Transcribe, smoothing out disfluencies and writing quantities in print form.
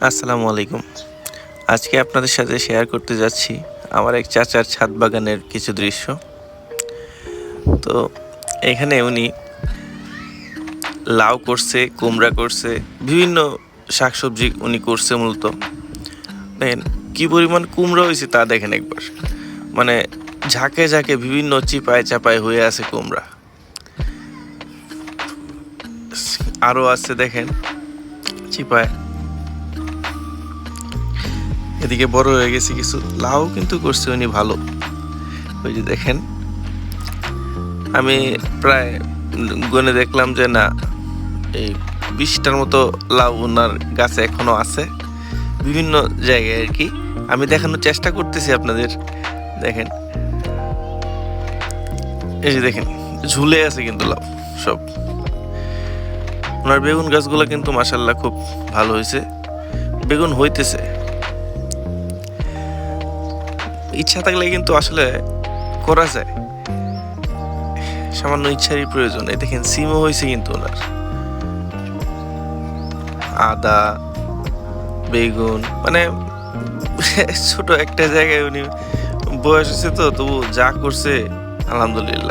আসসালামু আলাইকুম। আজকে আপনাদের সাথে শেয়ার করতে যাচ্ছি আমার এক চাচার ছাদ বাগানের কিছু দৃশ্য। তো এখানে উনি লাউ করছে, কুমড়া করছে, বিভিন্ন শাকসবজি উনি করছে মূলত। দেখেন কি পরিমাণ কুমড়া হয়েছে তা দেখেন একবার। মানে ঝাঁকে ঝাঁকে বিভিন্ন চিপায় চাপায় হয়ে আছে কুমড়া। আরও আছে দেখেন চিপায়। এদিকে বড় হয়ে গেছে কিছু লাউ কিন্তু করছে উনি ভালো। ওই যে দেখেন আমি প্রায় গুনে দেখলাম যে না এই 20টার মতো লাউ ওনার গাছে এখনো আছে বিভিন্ন জায়গায় আর কি। আমি দেখানোর চেষ্টা করতেছি আপনাদের। দেখেন এই যে দেখেন ঝুলে আছে কিন্তু লাউ সব। ওনার বেগুন গাছগুলো কিন্তু মাশাল্লাহ খুব ভালো হয়েছে, বেগুন হইতেছে। ইচ্ছা থাকলে কিন্তু আসলে করা যায়, সামান্য ইচ্ছারই প্রয়োজন। এই দেখেন সিমও হয়েছে কিন্তু ওনার, আদা, বেগুন, মানে ছোট একটা জায়গায় উনি বয়স হয়েছে তো তবু যা করছে আলহামদুলিল্লাহ।